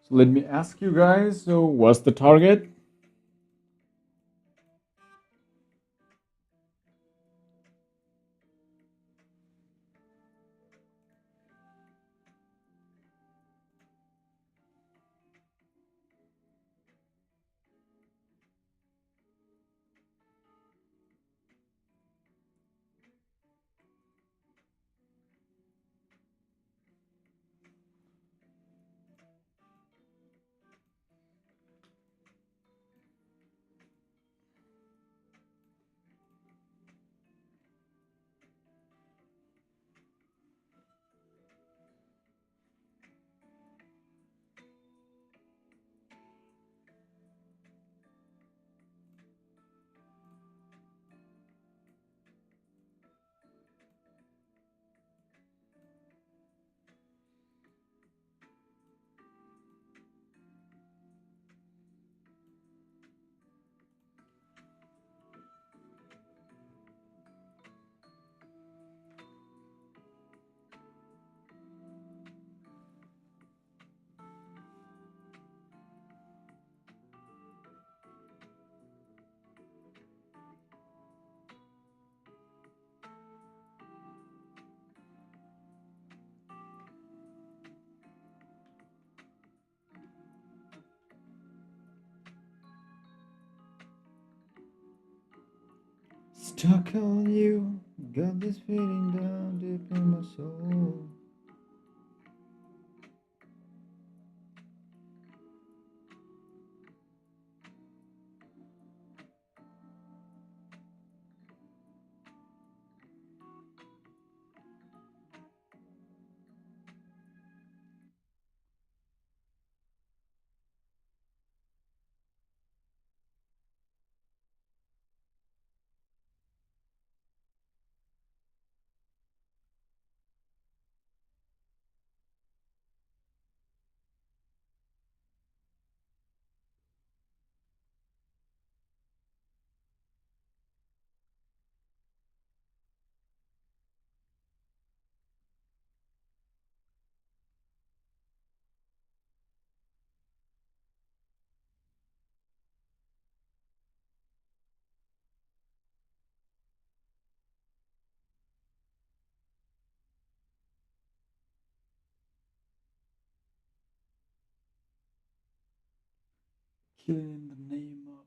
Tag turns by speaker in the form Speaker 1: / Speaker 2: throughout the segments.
Speaker 1: So let me ask you guys, so what's the target? Stuck on you, got this feeling down deep in my soul. Killing in the name of.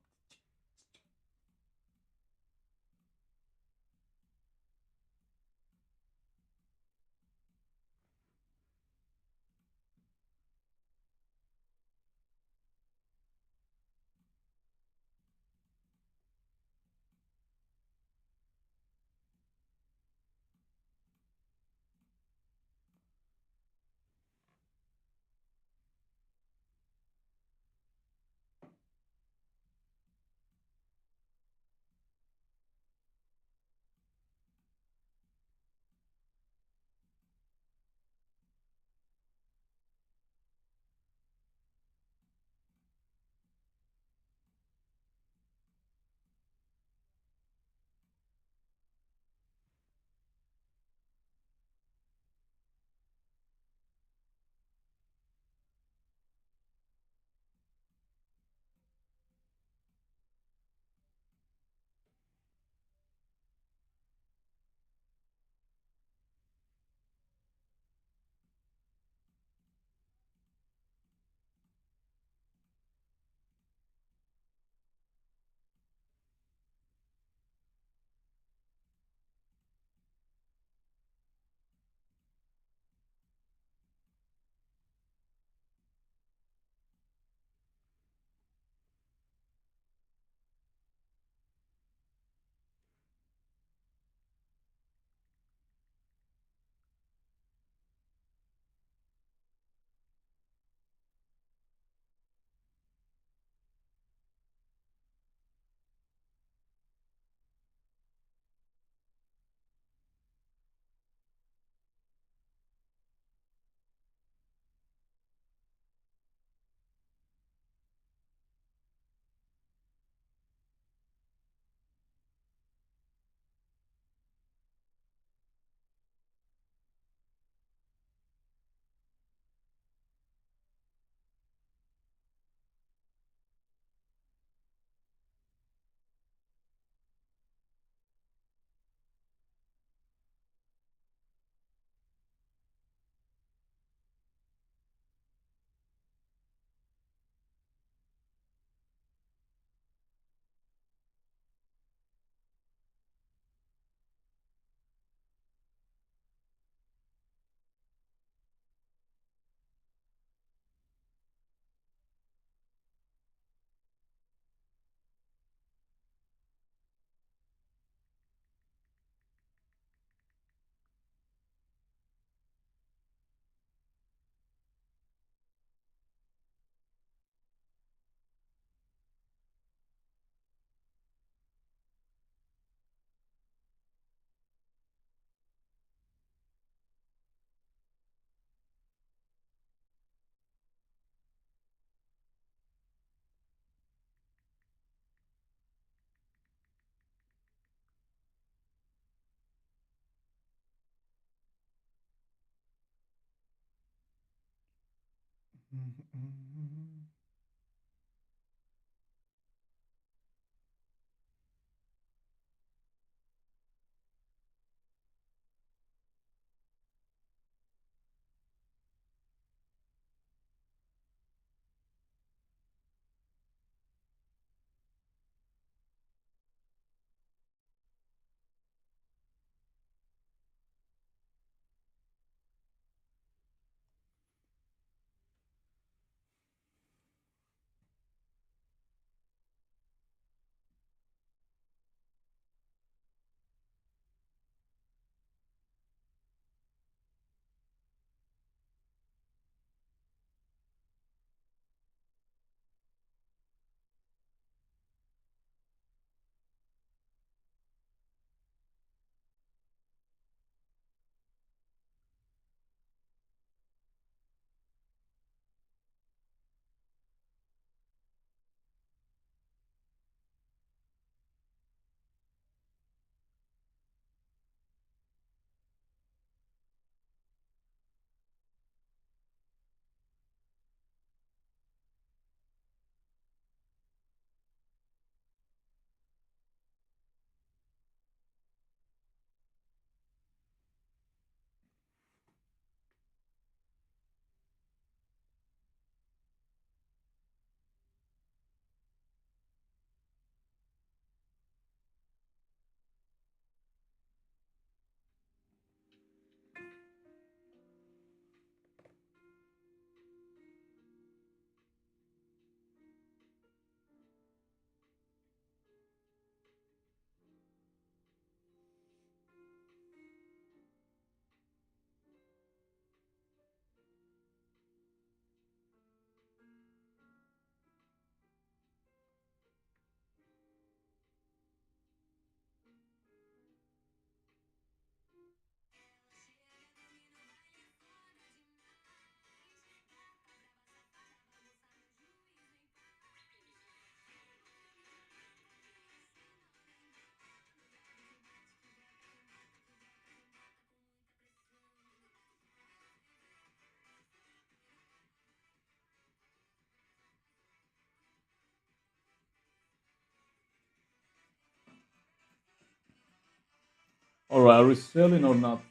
Speaker 1: All right, are we selling or not?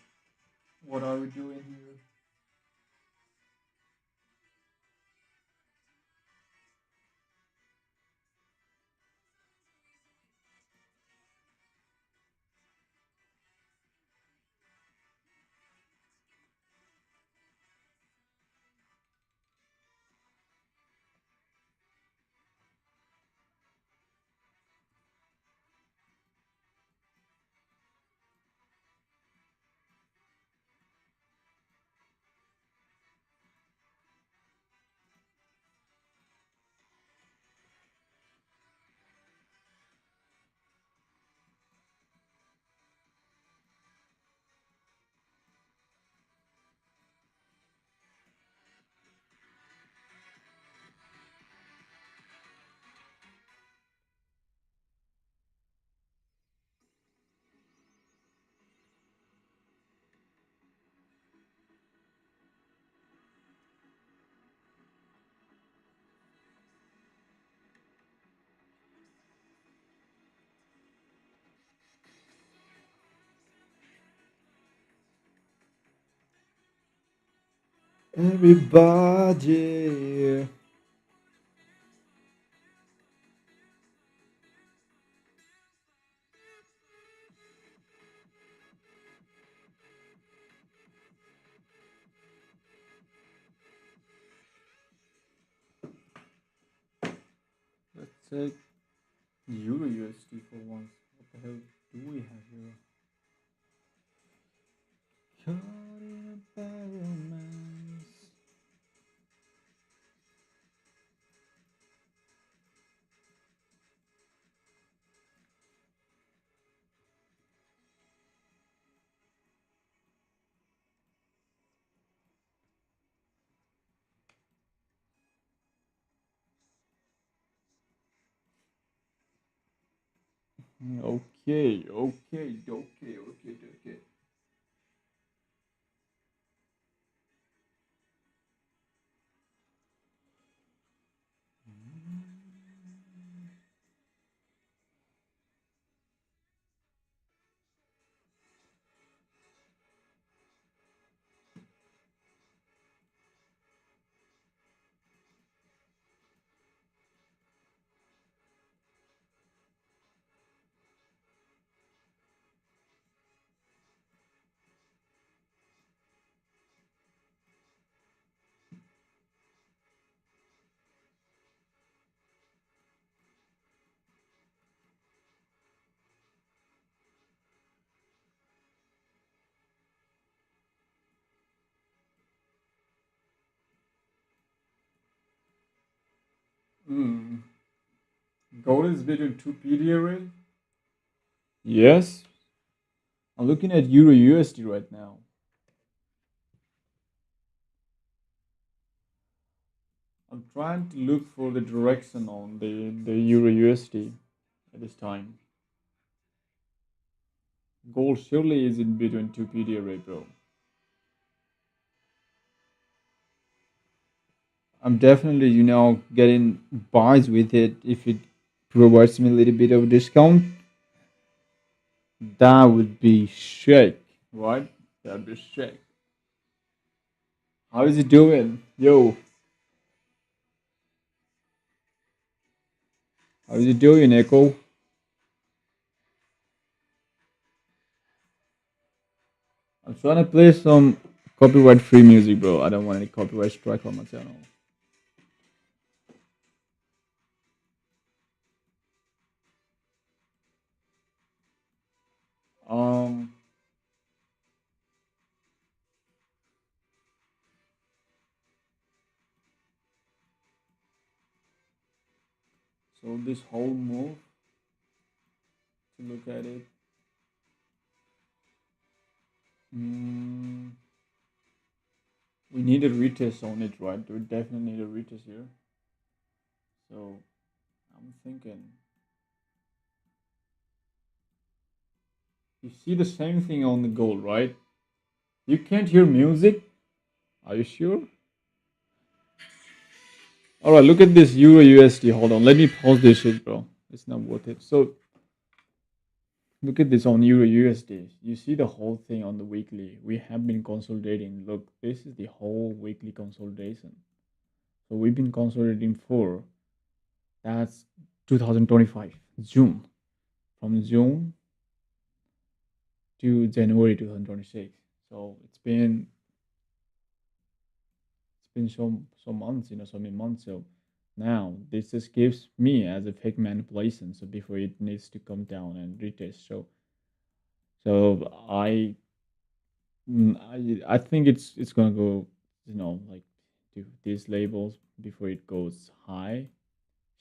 Speaker 1: What are we doing here? Everybody. Let's take Euro USD for once. What the hell do we have here? Caught in a bad romance. Okay, okay, okay, okay, okay. Hmm. Gold is between two PDRA. Yes, I'm looking at Euro USD right now. I'm trying to look for the direction on the Euro USD at this time. Gold surely is in between two PDRA, bro. I'm definitely, getting buys with it if it provides me a little bit of discount. That would be shake, right? That'd be shake. How is it doing? Yo, how is it doing, Echo? I'm trying to play some copyright free music, bro. I don't want any copyright strike on my channel. Um, so this whole move, to look at it, mm, we need a retest on it, right? We definitely need a retest here. So I'm thinking, you see the same thing on the gold, right? You can't hear music. Are you sure? All right, look at this Euro USD. Hold on, let me pause this shit, bro. It's not worth it. So look at this on Euro USD. You see the whole thing on the weekly. We have been consolidating. Look, this is the whole weekly consolidation. So we've been consolidating for that's 2025 June, from June to January 2026. So it's been so months, so many months. So now this just gives me as a fake manipulation. So before it needs to come down and retest. So I think it's gonna go, like to these labels before it goes high.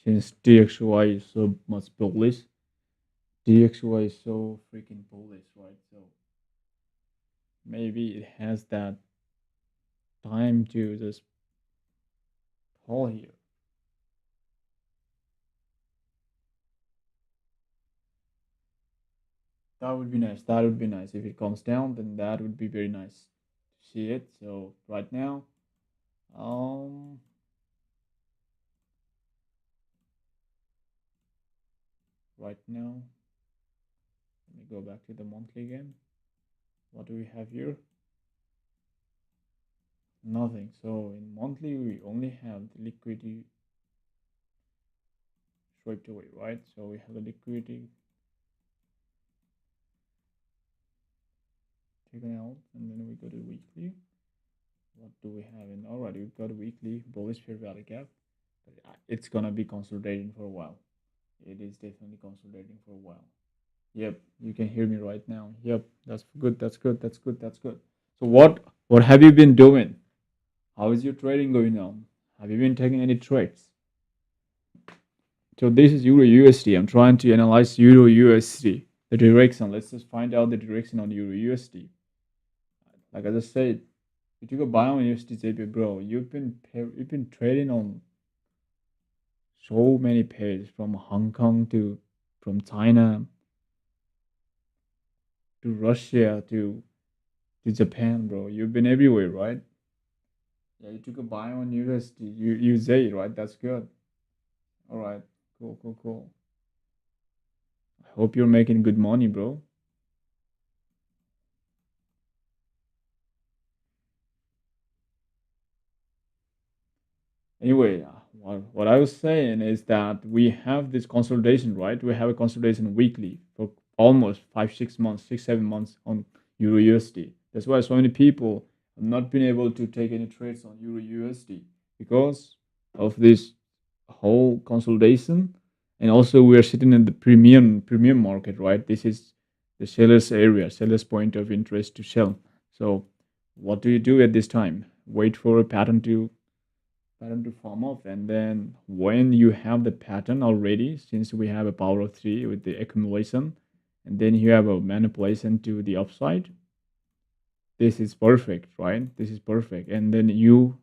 Speaker 1: Since DXY is so much bullish, DXY is so freaking bullish, right? So maybe it has that time to just fall here. That would be nice. That would be nice. If it comes down, then that would be very nice to see it. So um, right now, let me go back to the monthly again. What do we have here? Nothing. So in monthly, we only have the liquidity swiped away, right? So we have the liquidity taken out, and then we go to weekly. What do we have in? Alright, we've got a weekly bullish fair value gap. But it's gonna be consolidating for a while. It is definitely consolidating for a while. Yep, you can hear me right now. Yep, that's good. That's good. That's good. That's good. So what have you been doing? How is your trading going on? Have you been taking any trades? So this is Euro USD. I'm trying to analyze Euro USD. The direction. Let's just find out the direction on Euro USD. Like I just said, you took a buy on USD, bro. You've been trading on so many pairs from Hong Kong to from China to Russia to Japan, bro. You've been everywhere, right? Yeah, you took a buy on USD. You say it, right? That's good. All right. Cool, cool, cool. I hope you're making good money, bro. Anyway, what I was saying is that we have this consolidation, right? We have a consolidation weekly for almost 5, 6 months, 6, 7 months on Euro USD. That's why so many people have not been able to take any trades on Euro USD because of this whole consolidation. And also, we are sitting in the premium market, right? This is the seller's area, seller's point of interest to sell. So, what do you do at this time? Wait for a pattern to pattern to form up, and then when you have the pattern already, since we have a power of 3 with the accumulation, and then you have a manipulation to the upside, this is perfect, right? This is perfect. And then you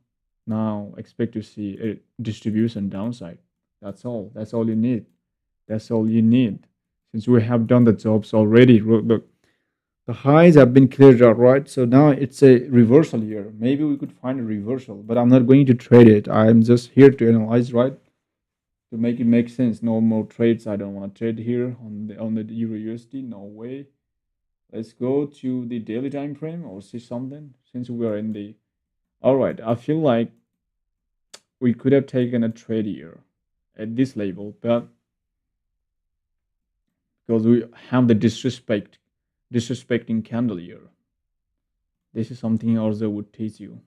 Speaker 1: now expect to see a distribution downside. That's all you need. That's all you need. Since we have done the jobs already, look, the highs have been cleared out, right? So now it's a reversal here. Maybe we could find a reversal, but I'm not going to trade it. I'm just here to analyze, right? To make it make sense. No more trades. I don't want to trade here on the Euro USD. No way. Let's go to the daily time frame or see something since we are in the. All right. I feel like we could have taken a trade here at this level, but because we have the disrespecting candle here. This is something Arzo would teach you.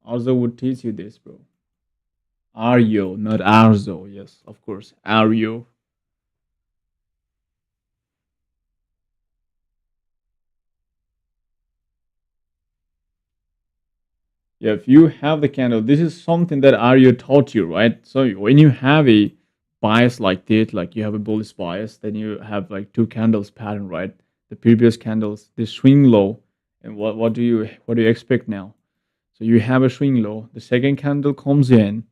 Speaker 1: Arzo would teach you this, bro. Aryo, not Arzo. Yes, of course. Aryo. Yeah, if you have the candle, this is something that Aryo taught you, right? So when you have a bias like this, like you have a bullish bias, then you have like two candles pattern, right? The previous candles, they swing low, and what do you expect now? So you have a swing low. The second candle comes in,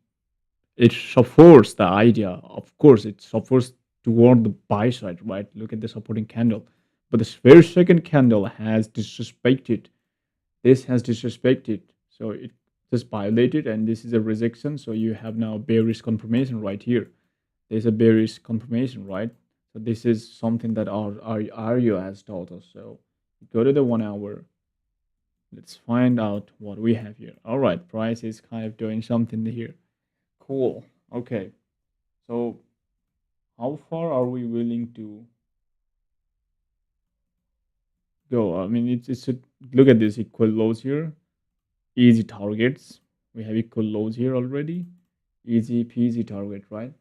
Speaker 1: it supports the idea. Of course, it supports toward the buy side, right? Look at the supporting candle. But the very second candle has disrespected. This has disrespected. So it just violated, and this is a rejection. So you have now bearish confirmation right here. There's a bearish confirmation, right? So this is something that our Aryo has taught us. So go to the 1 hour. Let's find out what we have here. All right, price is kind of doing something here. Cool. Okay. So how far are we willing to go? I mean, it's a, look at this equal lows here, easy targets. We have equal lows here already, easy peasy target, right?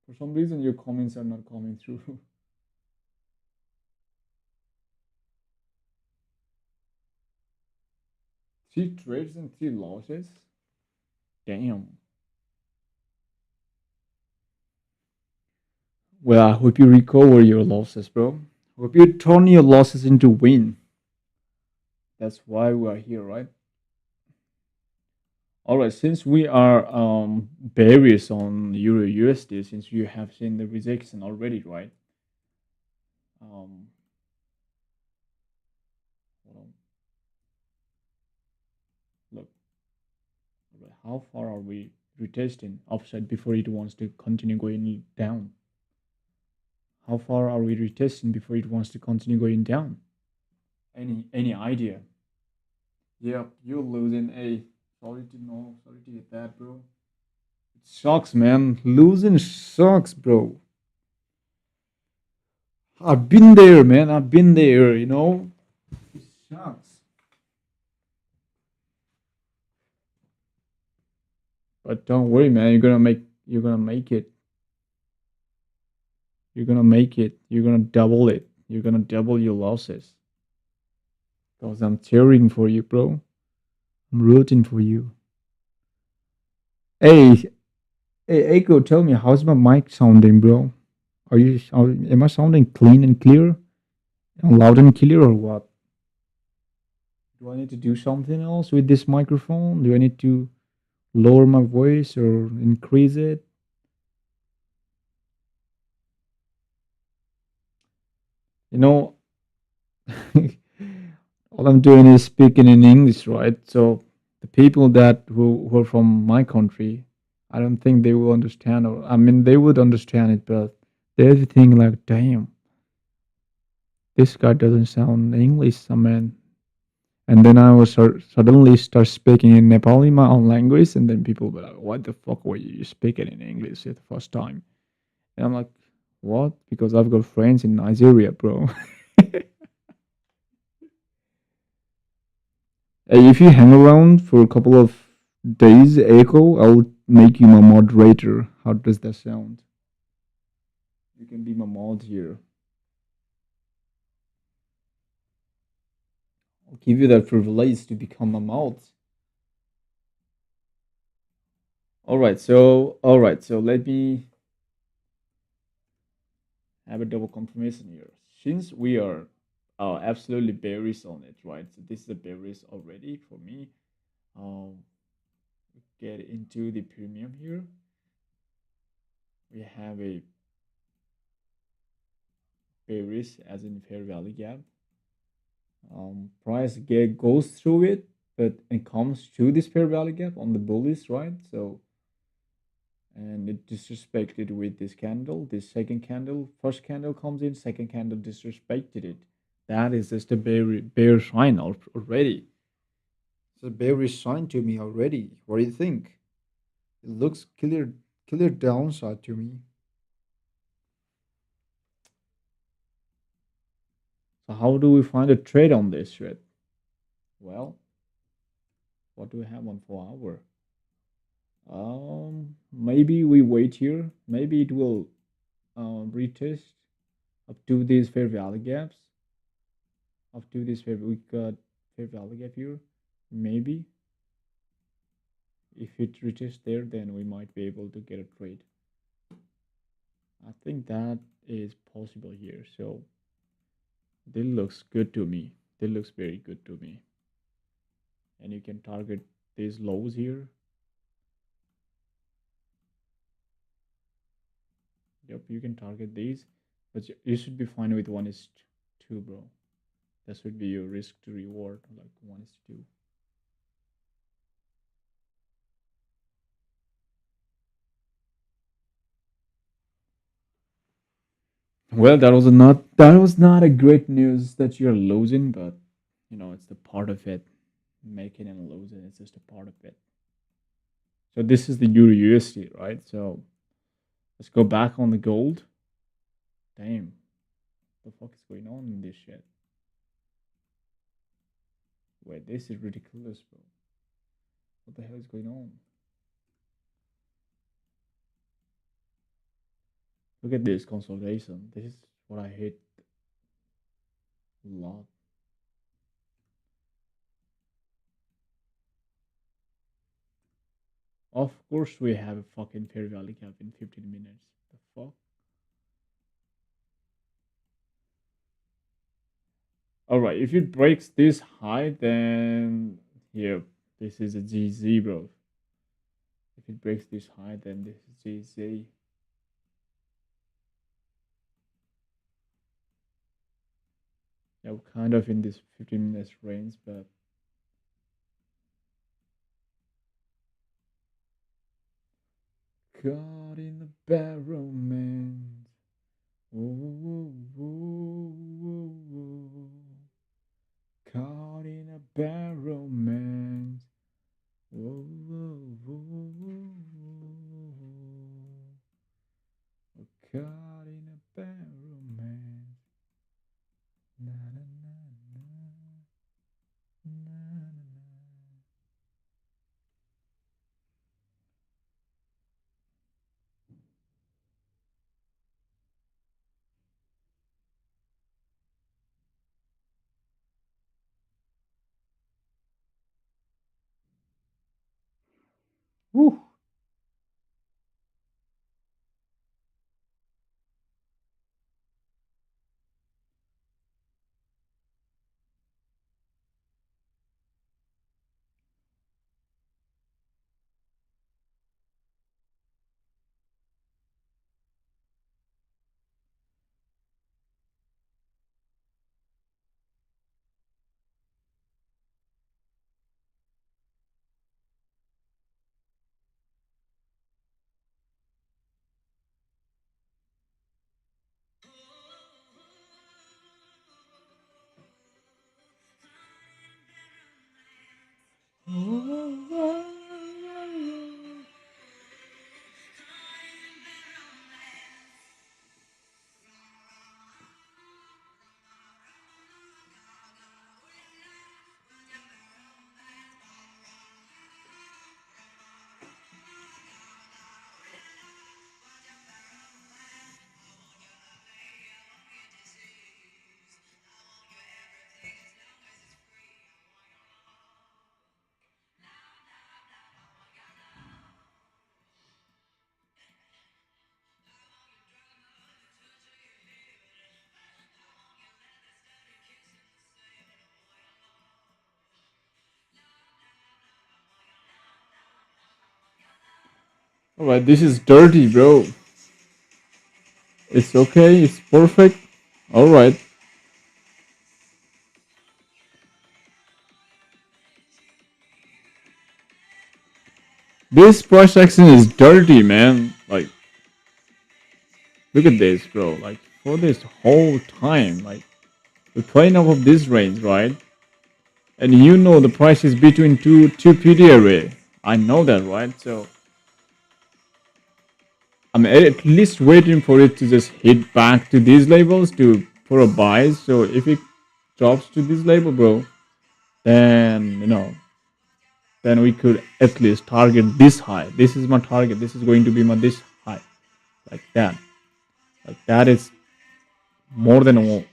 Speaker 1: For some reason, your comments are not coming through. 3 trades and 3 losses. Damn. Well, I hope you recover your losses, bro. Hope you turn your losses into win. That's why we are here, right? All right, since we are bearish on Euro USD, since you have seen the rejection already, right? Um, hold on. Look, right, how far are we retesting upside before it wants to continue going down? How far are we retesting before it wants to continue going down? Any idea? Yep, you're losing a. Sorry to know. Sorry to get that, bro. It sucks, man. Losing sucks, bro. I've been there, man. I've been there. It sucks. But don't worry, man. You're gonna make it. You're gonna make it. You're gonna double it. You're gonna double your losses. Cause I'm cheering for you, bro. I'm rooting for you. Hey, hey, Echo, tell me how's my mic sounding, bro? Am I sounding clean and clear, and loud and clear, or what? Do I need to do something else with this microphone? Do I need to lower my voice or increase it? You know, all I'm doing is speaking in English, right? So the people who are from my country, I don't think they will understand. Or I mean, they would understand it, but they're thinking like, damn, this guy doesn't sound English. I mean, and then I was suddenly start speaking in Nepali, my own language, and then people were like, "What the fuck were you speaking in English at the first time?" And I'm like, "What?" Because I've got friends in Nigeria, bro. Hey, if you hang around for a couple of days, Echo, I'll make you my moderator. How does that sound? You can be my mod here. I'll give you that privilege to become a mod. All right, so let me have a double confirmation here. Since we are absolutely bearish on it, right? So this is a bearish already for me. Um, get into the premium here. We have a bearish as in fair value gap. Price get goes through it, but it comes to this fair value gap on the bullish, right? So and it disrespected with this candle. This second candle, first candle comes in, second candle disrespected it. That is just a bear sign already. It's a bearish sign to me already. What do you think? It looks clear downside to me. So how do we find a trade on this shit? Well, what do we have on 4 hour? Maybe we wait here. Maybe it will retest up to these fair value gaps. Up to this fair, we got fair value gap here. Maybe if it reaches there, then we might be able to get a trade. I think that is possible here. So this looks good to me. This looks very good to me. And you can target these lows here. Yep, you can target these, but you should be fine with 1:2, bro. That should be your risk to reward, like 1:2. Well, that was not a great news that you're losing, but it's the part of it. Making and losing is just a part of it. So this is the Euro USD, right? So let's go back on the gold. Damn, what the fuck is going on in this shit? Wait, this is ridiculous, bro. What the hell is going on? Look at this consolidation. This is what I hate a lot. Of course, we have a fucking fair value cap in 15 minutes. The fuck? All right, if it breaks this high, then here, this is a GZ, bro. If it breaks this high, then this is GZ. Yeah, we're kind of in this 15 minutes range, but caught in the bad romance. Ooh, ooh, ooh, ooh. Caught in a bad romance. Ooh, ooh, ooh, ooh. Caught in a bad romance. Na, na, na, na, na, na, na. Woo. All right, this is dirty, bro. It's okay. It's perfect. All right. This price action is dirty, man. Like, look at this, bro. Like, for this whole time, like, we're playing off of this range, right? And you know the price is between two PD array. I know that, right? So I'm at least waiting for it to just hit back to these labels to for a buy. So if it drops to this label, bro, then then we could at least target this high. This is my target. This is going to be my this high, like that. Like that is more than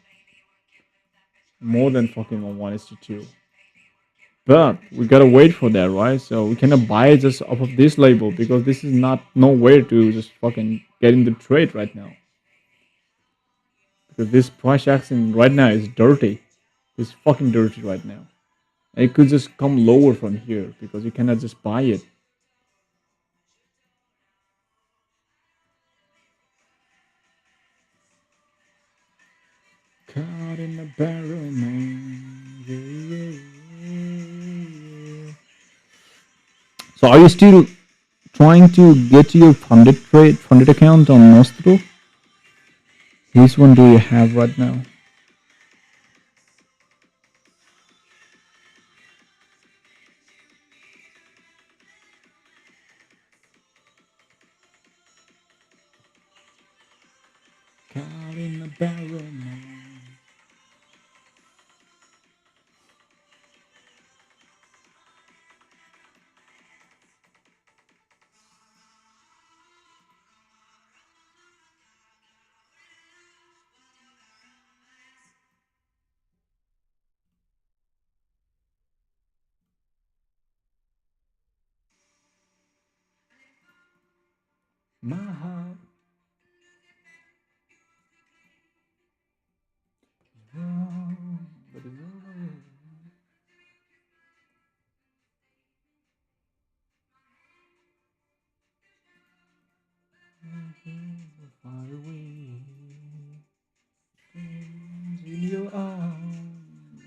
Speaker 1: more than fucking 1:2. But we gotta wait for that, right? So we cannot buy it just off of this label because this is not nowhere to just fucking get in the trade right now. Because this price action right now is dirty. It's fucking dirty right now. And it could just come lower from here because you cannot just buy it. Caught in the barrel, man. Yeah. So are you still trying to get your funded account on Nostro? Which one do you have right now? Caught in the barrel, man. My heart is wrong, but it's over. Far away, in your arms.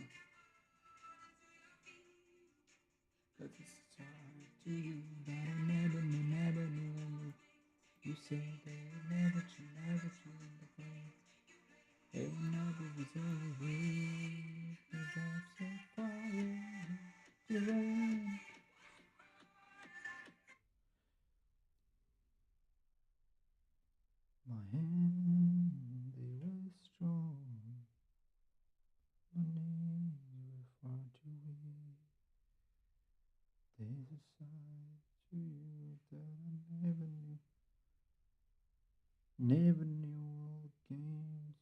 Speaker 1: That is tied to you that I never knew. You said that never to the grave. It never was over. Cause I'm set fire to rain. My hands, they were strong. My knees were far too weak. There's a side to you that I never knew again.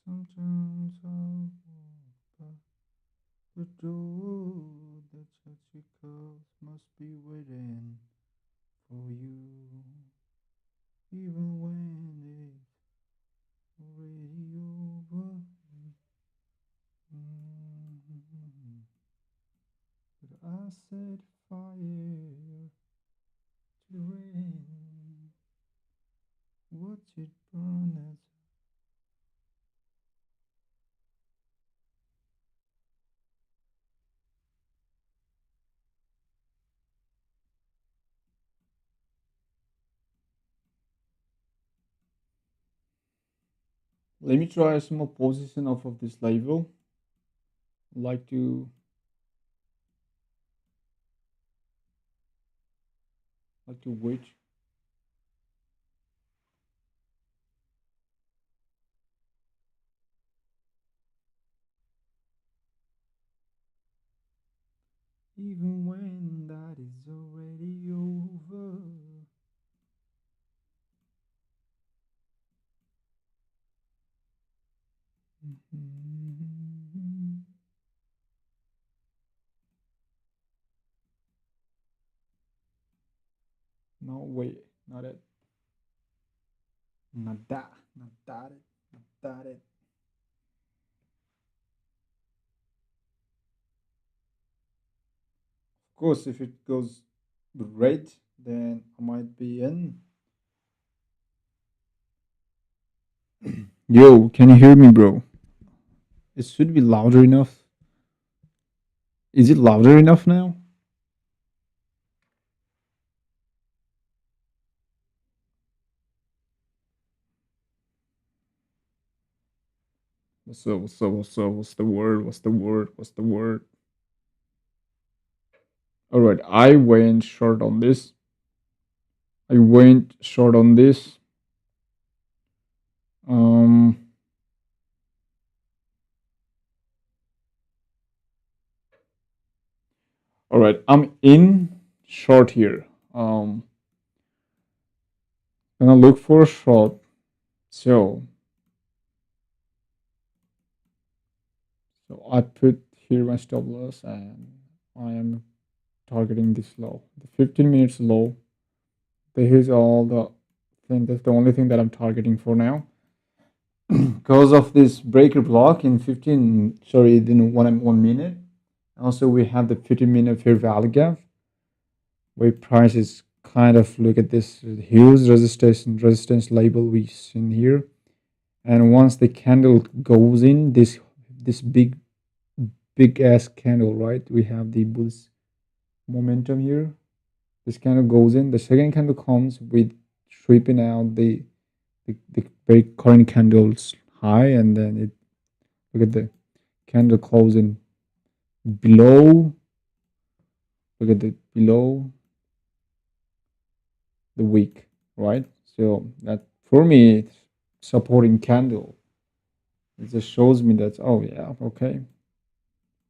Speaker 1: Sometimes I walk by the door that such a cause must be waiting for you, even when it's already over. Mhm. But I set fire to the rain, watch it burn as Let me try a small position off of this level. Like to wait. Even when that is already over. No, wait, not it. Not that. Not that it. Not that it. Of course, if it goes red, then I might be in. Yo, can you hear me, bro? It should be louder enough. Is it louder enough now? What's up? What's up? What's up? What's the word? What's the word? What's the word? All right, I went short on this. I went short on this. Um, all right, I'm in short here. Gonna look for a short. So I put here my stop loss and I am targeting this low, the 15 minutes low. This is all the thing. That's the only thing that I'm targeting for now. Because of this breaker block in 15, sorry, in 1 minute. Also, we have the 15-minute fair value gap where price is kind of, look at this huge resistance label we seen here. And once the candle goes in, this big ass candle, right? We have the bullish momentum here. This candle goes in. The second candle comes with sweeping out the very current candle's high, and then it, look at the candle closing below. Look at the below the wick, right? So that for me, it's supporting candle. It just shows me that, oh yeah, okay,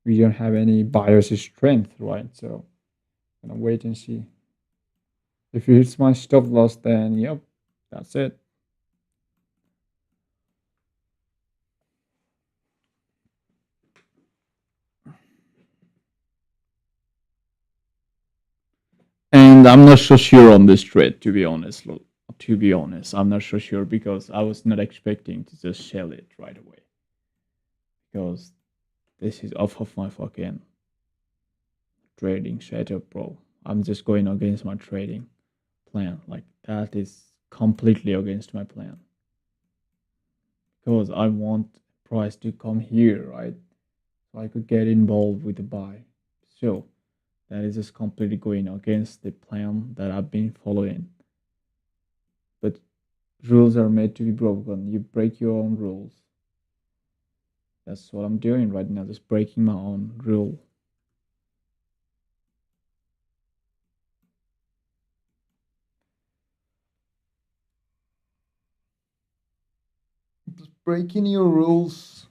Speaker 1: we don't have any buyer's strength, right? So I'm gonna wait and see. If it hits my stop loss, then yep, that's it. And I'm not so sure on this trade, to be honest. To be honest, I'm not so sure because I was not expecting to just sell it right away. Because this is off of my fucking trading setup, bro. I'm just going against my trading plan. Like, that is completely against my plan. Because I want price to come here, right? So I could get involved with the buy. So that is just completely going against the plan that I've been following. But rules are made to be broken. You break your own rules. That's what I'm doing right now, just breaking my own rule. Just breaking your rules.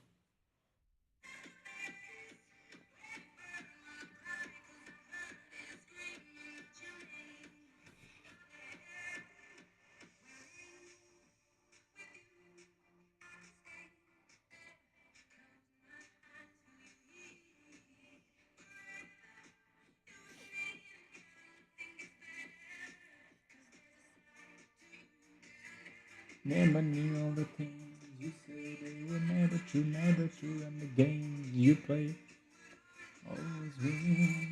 Speaker 1: Never knew all the things you say, they were never true, and the games you play always win.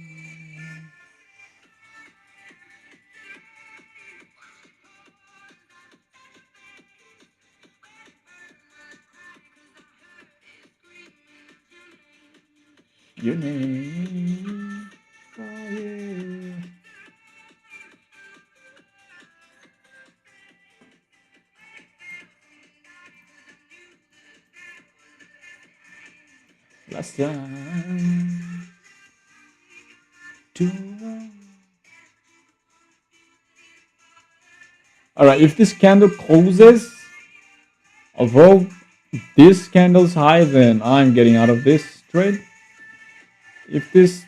Speaker 1: Your name, oh yeah. All right, if this candle closes above this candle's high, then I'm getting out of this trade. If this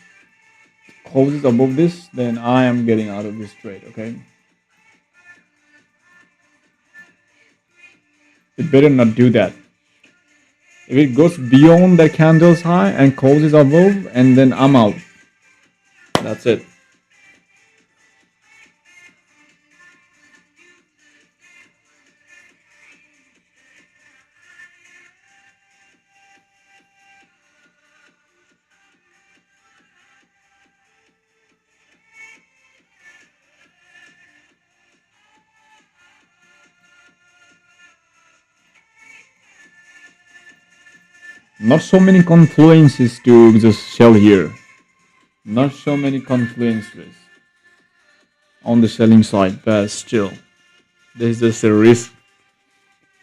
Speaker 1: closes above this, then I am getting out of this trade, okay? It better not do that. If it goes beyond the candle's high and closes above, and then I'm out. That's it. Not so many confluences to just sell here. Not so many confluences on the selling side, but still, this is just a risk.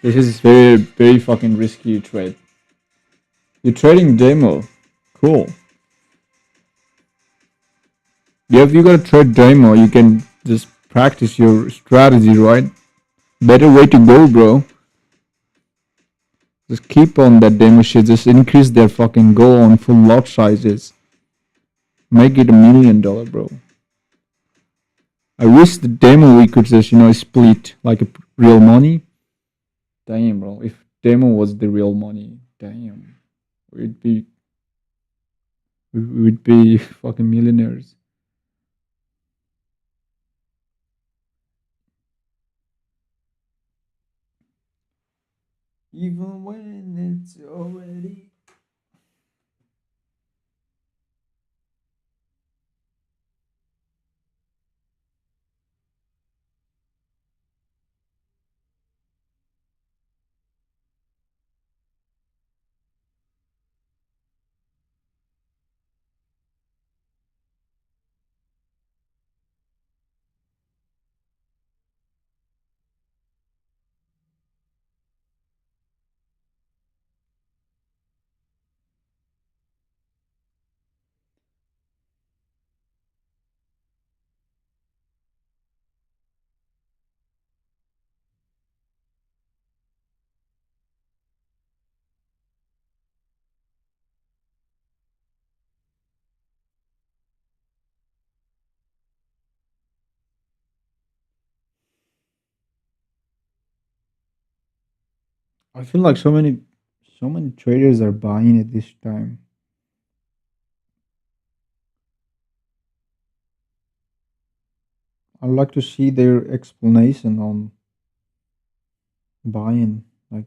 Speaker 1: This is very, very fucking risky trade. You're trading demo. Cool. Yeah, if you got to trade demo, you can just practice your strategy, right? Better way to go, bro. Just keep on that demo shit. Just increase their fucking goal on full lot sizes. Make it $1 million, bro. I wish the demo we could just, split like a real money. Damn, bro. If demo was the real money, damn. We'd be we'd be fucking millionaires. Even when it's already. I feel like so many traders are buying it this time. I'd like to see their explanation on buying. Like,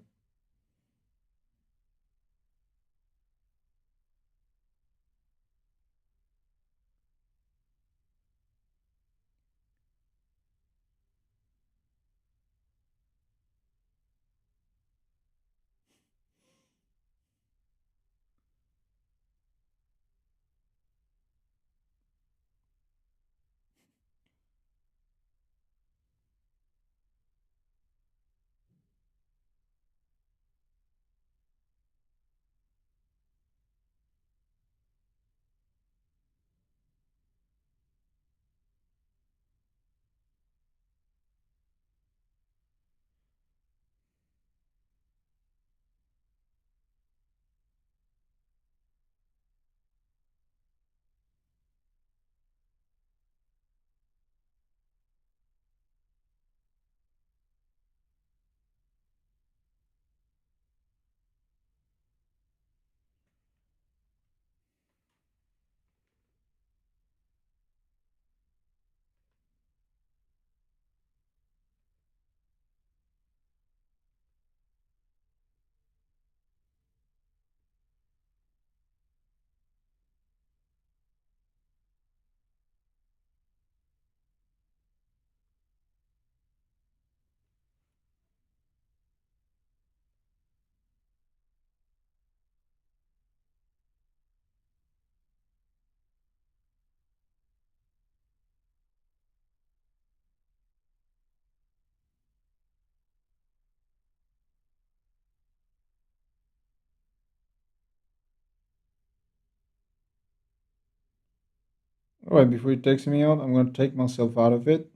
Speaker 1: All right, before it takes me out, I'm going to take myself out of it.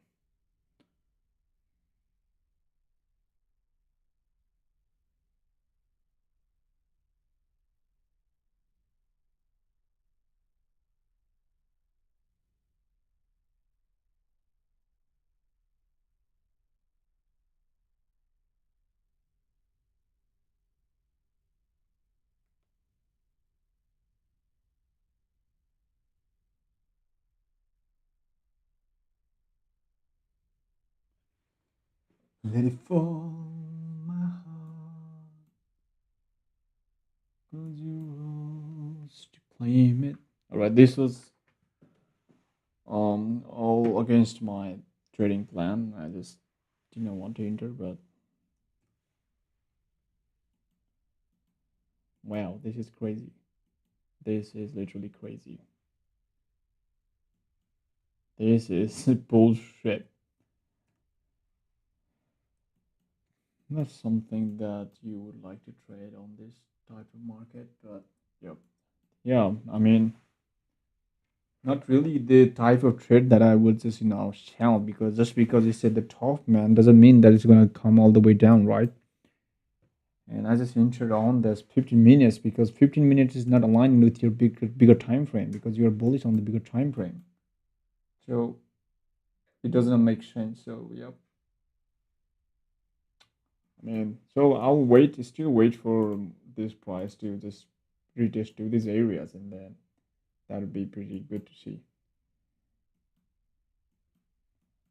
Speaker 1: Let it fall, my heart, 'cause you rose to claim it. All right, this was all against my trading plan. I just didn't want to enter, but wow, this is crazy. This is literally crazy. This is bullshit. Not something that you would like to trade on this type of market, but yep. Yeah, I mean, not really the type of trade that I would just, shell, because just because it's at the top, man, doesn't mean that it's gonna come all the way down, right? And I just entered on this 15 minutes because 15 minutes is not aligning with your bigger time frame because you're bullish on the bigger time frame. So it doesn't make sense. So yep. I mean, so I'll still wait for this price to just retest to these areas, and then that would be pretty good to see.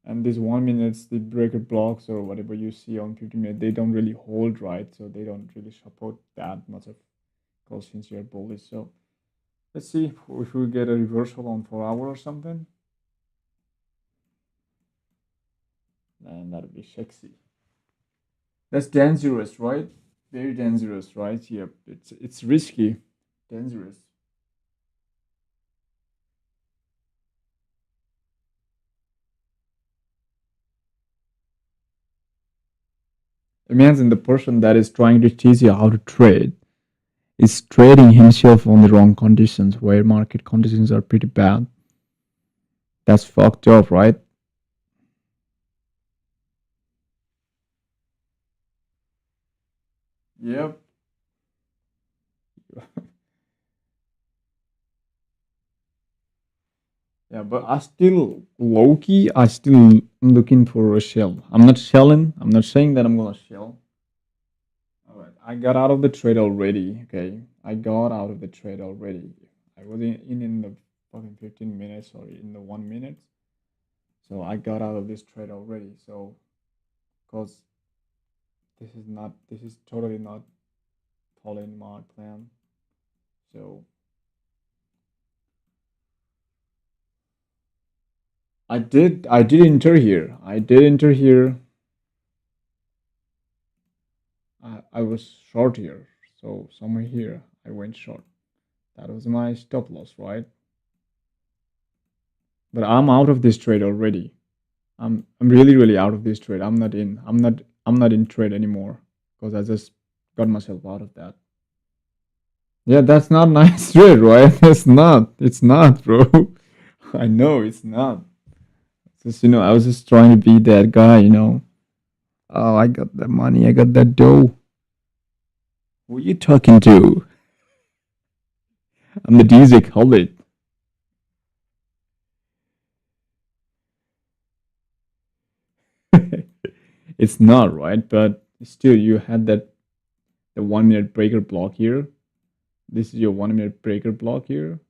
Speaker 1: And this 1 minutes, the breaker blocks or whatever you see on 15 minutes, they don't really hold, right? So they don't really support that much of cause since you're bullish. So let's see if we get a reversal on 4 hour or something. And that'll be sexy. That's dangerous, right? Very dangerous, right? Yep. It's risky. Dangerous. Imagine the person that is trying to teach you how to trade is trading himself on the wrong conditions where market conditions are pretty bad. That's fucked up, right? Yep. Yeah, but I still low key, I still am looking for a shell. I'm not shelling. I'm not saying that I'm gonna shell. All right, I got out of the trade already. Okay, I got out of the trade already. I was in the fucking 15 minutes or in the 1 minute. So I got out of this trade already. So because this is totally not following my plan. So I did enter here. I did enter here. I was short here. So somewhere here I went short. That was my stop loss, right? But I'm out of this trade already. I'm really out of this trade. I'm not in trade anymore because I just got myself out of that. Yeah, that's not nice trade, right? It's not. It's not, bro. I know it's not. Just I was just trying to be that guy. Oh, I got that money. I got that dough. Who are you talking to? I'm the DJ Khaled. It's not right, but still, you had the 1 minute breaker block here. This is your 1 minute breaker block here,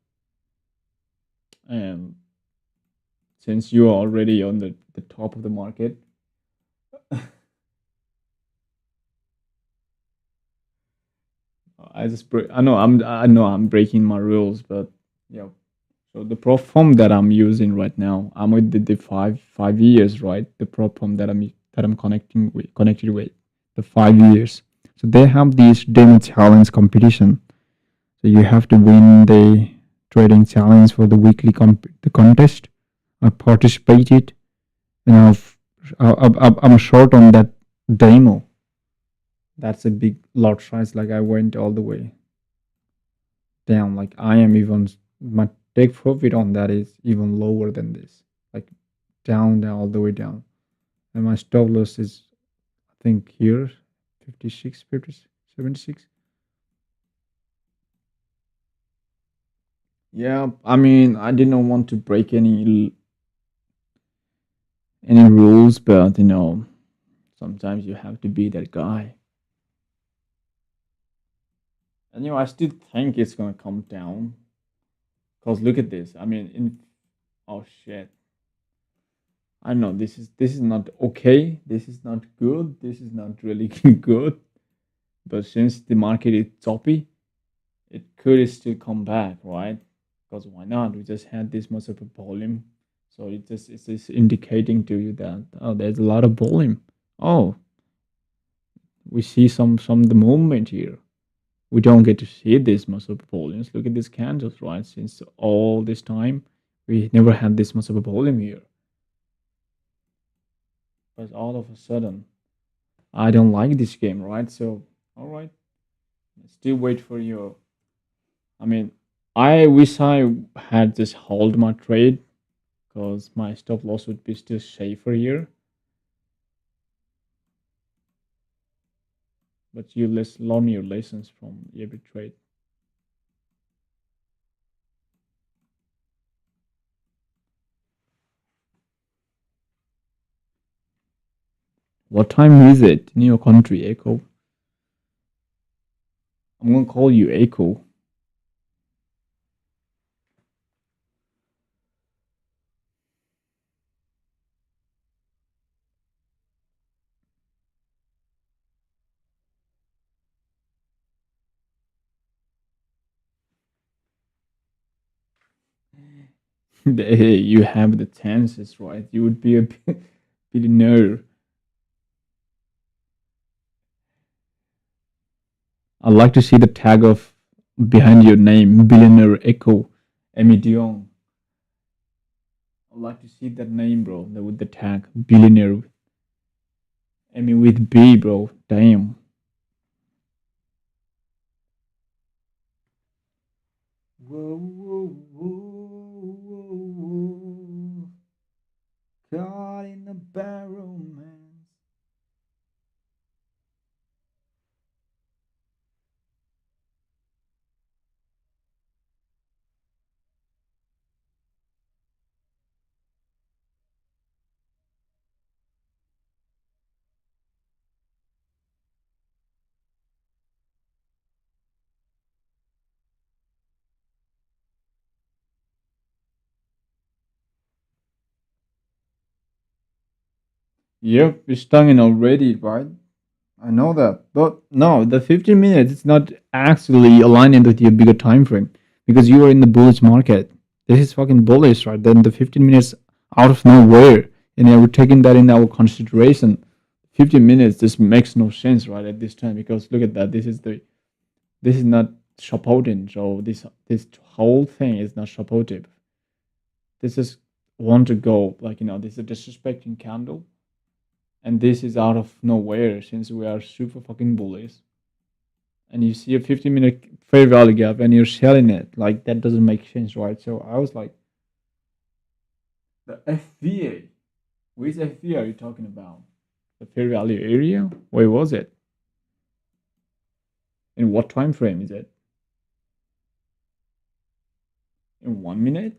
Speaker 1: and since you are already on the top of the market, I know I'm breaking my rules, but yeah. So the prop firm that I'm using right now, I'm with the five years, right? The prop firm that I'm connected with the 5 years. So they have these daily challenge competition. So you have to win the trading challenge for the weekly the contest. I participated, and I'm short on that demo. That's a big lot size. Like I went all the way down. Like I am even my take profit on that is even lower than this, like down all the way down. And my stop loss is, I think, here 56, 50, 76. Yeah, I mean, I didn't want to break any rules, but sometimes you have to be that guy. And I still think it's gonna come down. Cause look at this. I mean, in oh shit. I know this is not okay. This is not good. This is not really good. But since the market is choppy, it could still come back, right? Because why not? We just had this much of a volume, so it's just indicating to you that there's a lot of volume. Oh, we see some the movement here. We don't get to see this much of volumes. Look at these candles, right? Since all this time, we never had this much of a volume here. But all of a sudden, I don't like this game, right? So, all right, still wait for your. I mean, I wish I had just hold my trade because my stop loss would be still safer here. But you learn your lessons from every trade. What time is it in your country, Echo? I'm gonna call you Echo. Hey, you have the chances, right? You would be a billionaire. I'd like to see the tag of behind your name, billionaire Echo Emidion. I'd like to see that name, bro. With the tag billionaire. I mean, with B, bro. Damn. Whoa, whoa, whoa, whoa, whoa. Caught in a barrel, man. Yep, it's stung in already, right? I know that. But no, the 15 minutes is not actually aligning with your bigger time frame because you are in the bullish market. This is fucking bullish, right? Then the 15 minutes out of nowhere, and we're taking that in our consideration. 15 minutes just makes no sense, right, at this time because look at that. This is not supporting. So this whole thing is not supportive. This is want to go like this is a disrespecting candle, and this is out of nowhere since we are super fucking bullish. And you see a 15-minute fair value gap and you're selling it, like that doesn't make sense, right? So I was like, the FVA, which FVA are you talking about? The fair value area? Where was it? In what time frame is it? In 1 minute?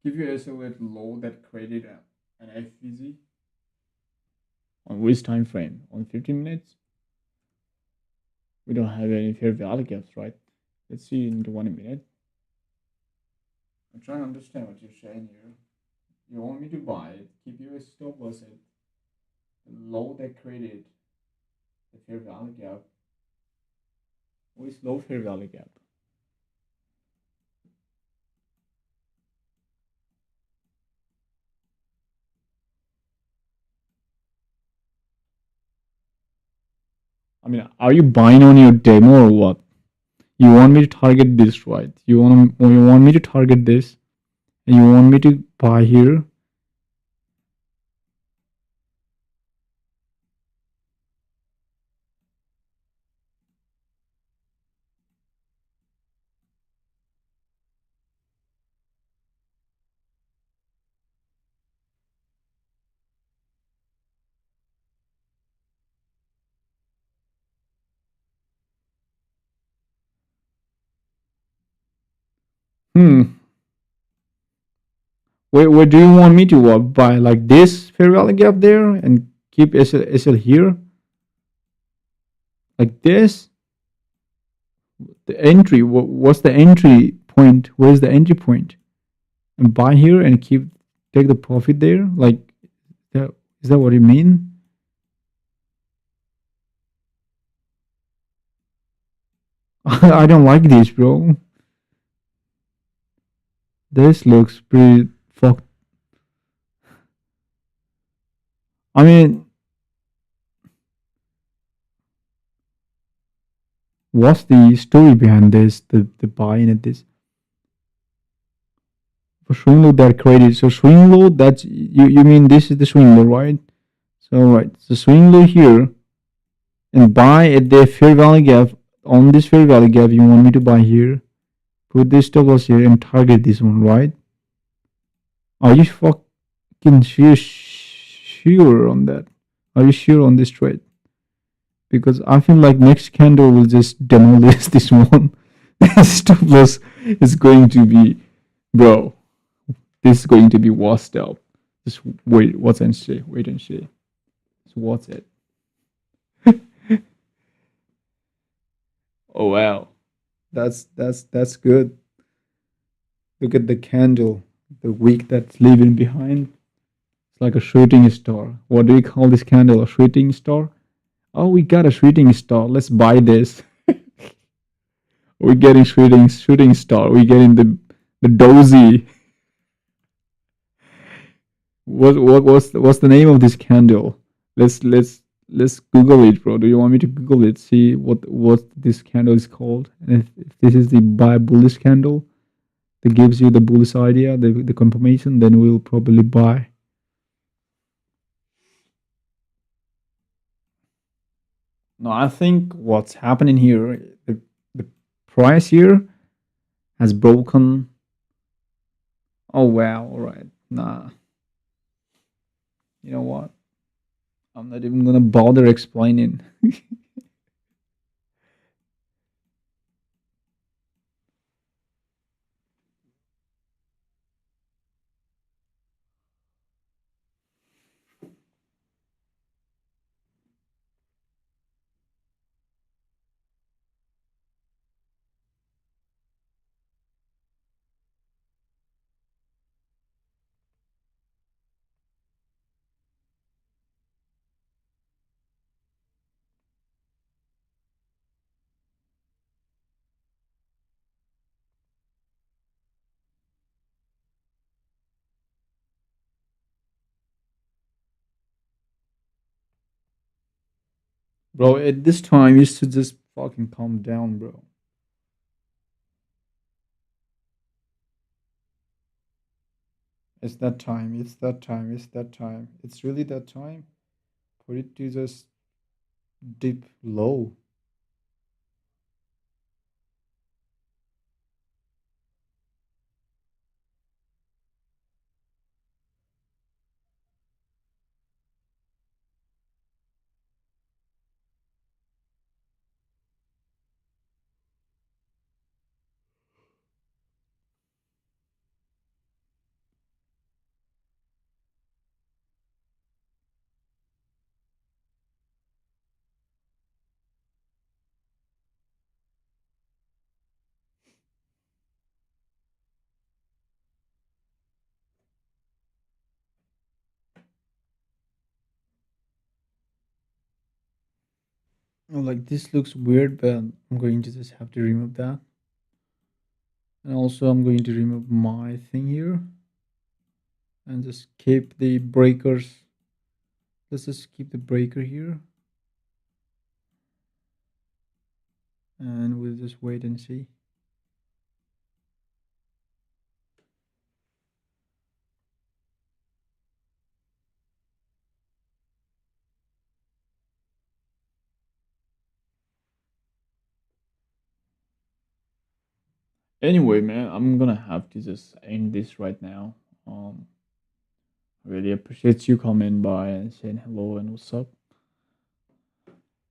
Speaker 1: Give you also a low that created an FVZ on which time frame? On 15 minutes? We don't have any fair value gaps, right? Let's see in 1 minute. I'm trying to understand what you're saying here. You want me to buy it, keep your stop loss at the low that created the fair value gap. What is low fair value gap? I mean, are you buying on your demo or what? You want me to target this, right? You want me to target this, and you want me to buy here. Hmm. Where do you want me to what? Buy like this fair value gap there and keep SL here like this? The entry. What's the entry point? Where's the entry point? And buy here and take the profit there. Like that. Is that what you mean? I don't like this, bro. This looks pretty fucked. I mean, what's the story behind this? The buying at this for swing low that created. So swing low. That's you mean this is the swing low, right? So right. So swing low here and buy at the fair value gap. On this fair value gap, you want me to buy here. Put this stop loss here and target this one, right? Are you fucking sure on that? Are you sure on this trade? Because I feel like next candle will just demolish this one. Stop loss is going to be, bro. This is going to be washed out. Just wait, what's and see, wait and see. So what's it? Oh wow, that's good. Look at the candle, the wick that's leaving behind. It's like a shooting star. What do we call this candle? A shooting star? Oh, we got a shooting star. Let's buy this. We're getting shooting star. We're getting the dozy. What's the name of this candle? Let's Google it, bro. Do you want me to Google it? See what this candle is called? And if this is the buy bullish candle that gives you the bullish idea, the confirmation, then we'll probably buy. No, I think what's happening here, the price here has broken. Oh wow, all right. Nah, you know what? I'm not even gonna bother explaining. Bro, at this time you should just fucking calm down, bro. It's that time. It's that time. It's that time. It's really that time for it to just dip low. Oh, like this looks weird, but I'm going to just have to remove that. And also I'm going to remove my thing here and just keep the breakers. Let's just keep the breaker here and we'll just wait and see. Anyway, man, I'm gonna have to just end this right now. Um, really appreciate you coming by and saying hello and what's up.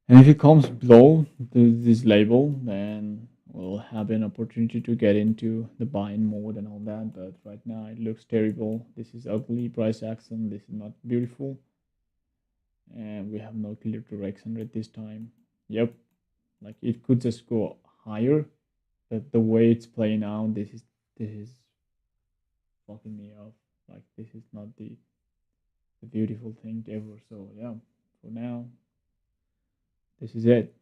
Speaker 1: And if it comes below this label, then we'll have an opportunity to get into the buying mode and all that. But right now, it looks terrible. This is ugly price action. This is not beautiful, and we have no clear direction at this time. Yep, like it could just go higher, but the way it's playing out, this is fucking me off. Like this is not the beautiful thing ever. So yeah, for now, this is it.